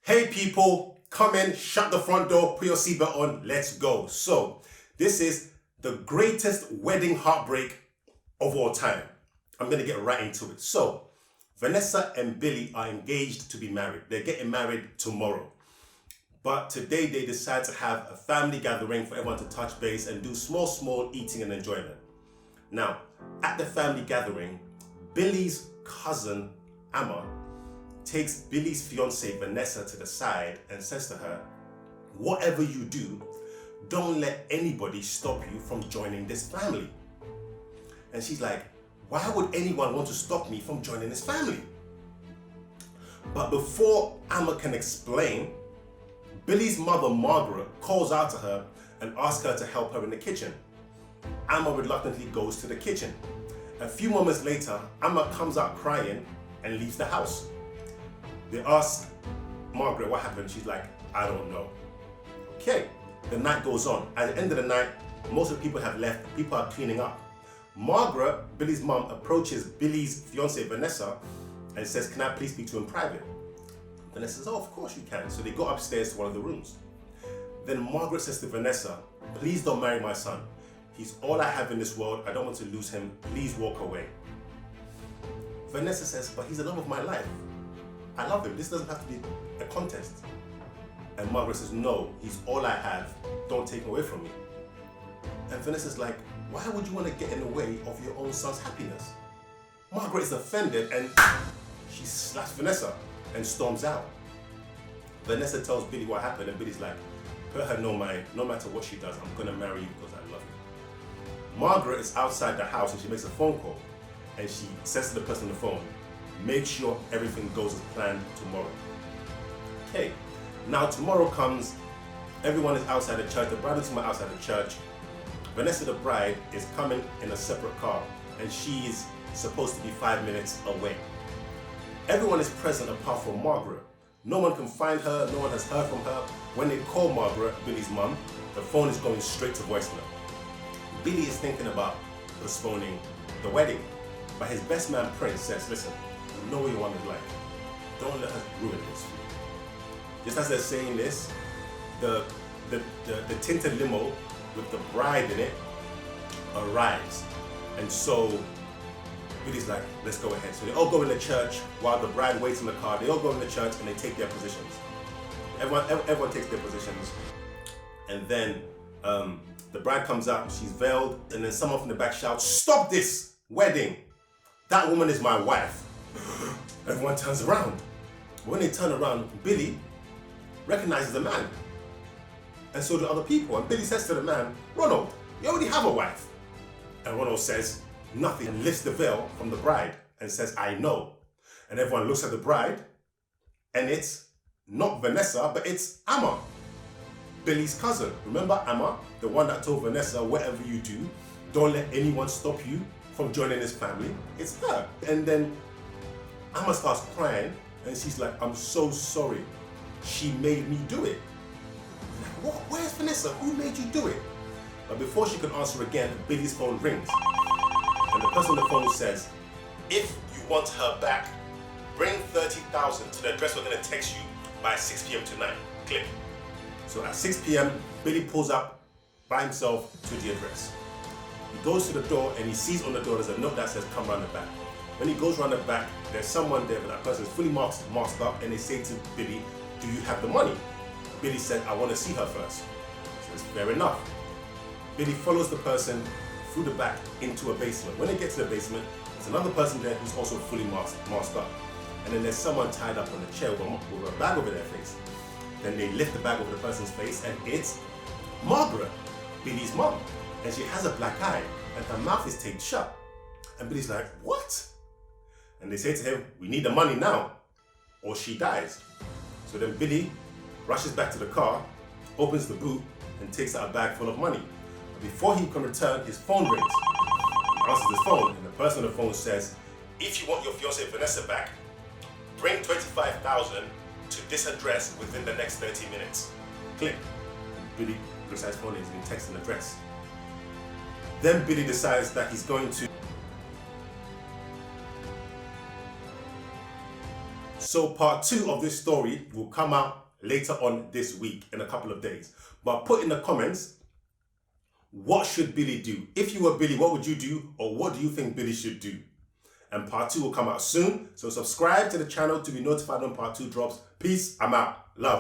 Hey people, come in, shut the front door, put your seatbelt on, let's go. So, this is the greatest wedding heartbreak of all time. I'm going to get right into it. So, Vanessa and Billy are engaged to be married. They're getting married tomorrow. But today they decide to have a family gathering for everyone to touch base and do small eating and enjoyment. Now, at the family gathering, Billy's cousin, Amma, takes Billy's fiancée Vanessa to the side and says to her, whatever you do, don't let anybody stop you from joining this family. And she's like, why would anyone want to stop me from joining this family? But before Amma can explain, Billy's mother, Margaret, calls out to her and asks her to help her in the kitchen. Amma reluctantly goes to the kitchen. A few moments later, Amma comes out crying and leaves the house. They ask Margaret what happened. She's like, I don't know. Okay, the night goes on. At the end of the night, most of the people have left. People are cleaning up. Margaret, Billy's mom, approaches Billy's fiancée Vanessa and says, can I please speak to him in private? Vanessa says, oh, of course you can. So they go upstairs to one of the rooms. Then Margaret says to Vanessa, please don't marry my son. He's all I have in this world. I don't want to lose him. Please walk away. Vanessa says, but he's the love of my life. I love him. This doesn't have to be a contest. And Margaret says, no, he's all I have. Don't take him away from me. And Vanessa's like, why would you want to get in the way of your own son's happiness? Margaret is offended and she slaps Vanessa and storms out. Vanessa tells Billy what happened and Billy's like, put her no mind, no matter what she does, I'm going to marry you because I love you. Margaret is outside the house and she makes a phone call and she says to the person on the phone, make sure everything goes as planned tomorrow. Okay, now tomorrow comes, everyone is outside the church, the bride is outside the church. Vanessa the bride is coming in a separate car and she's supposed to be 5 minutes away. Everyone is present apart from Margaret. No one can find her, no one has heard from her. When they call Margaret, Billy's mum, the phone is going straight to voicemail. Billy is thinking about postponing the wedding, but his best man Prince says, listen, you know what your woman is like. Don't let her ruin this for you. Just as they're saying this, the tinted limo with the bride in it arrives. And so Billy's like, let's go ahead. So they all go in the church while the bride waits in the car. They all go in the church and they take their positions. Everyone takes their positions. And then the bride comes out, she's veiled, and then someone from the back shouts, stop this wedding. That woman is my wife. Everyone turns around. When they turn around, Billy recognizes the man. And so do other people. And Billy says to the man, Ronald, you already have a wife. And Ronald says nothing and lifts the veil from the bride and says, I know. And everyone looks at the bride and it's not Vanessa, but it's Amma, Billy's cousin. Remember Amma, the one that told Vanessa, whatever you do, don't let anyone stop you from joining this family. It's her. And then Amma starts crying and she's like, I'm so sorry. She made me do it. Like, what? Where's Vanessa? Who made you do it? But before she can answer again, Billy's phone rings. And the person on the phone says, if you want her back, bring 30,000 to the address we're going to text you by 6 p.m. tonight. Click. So at 6 p.m., Billy pulls up by himself to the address. He goes to the door and he sees on the door there's a note that says, come round the back. When he goes round the back, there's someone there, but that person is fully masked up, and they say to Billy, do you have the money? Billy said, I want to see her first. He says, fair enough. Billy follows the person through the back into a basement. When they get to the basement, there's another person there who's also fully masked up. And then there's someone tied up on a chair with a bag over their face. Then they lift the bag over the person's face and it's Margaret, Billy's mom. And she has a black eye and her mouth is taped shut. And Billy's like, what? And they say to him, we need the money now or she dies. So then Billy rushes back to the car, opens the boot and takes out a bag full of money. But before he can return, his phone rings. He answers his phone and the person on the phone says, if you want your fiancée Vanessa back, bring 25,000 to this address within the next 30 minutes. Click. Billy looks at his phone and he's been texting the address. Then Billy decides that he's going to So part 2 of this story will come out later on this week in a couple of days. But put in the comments, what should Billy do? If you were Billy, what would you do? Or what do you think Billy should do? And part 2 will come out soon. So subscribe to the channel to be notified when part 2 drops. Peace, I'm out.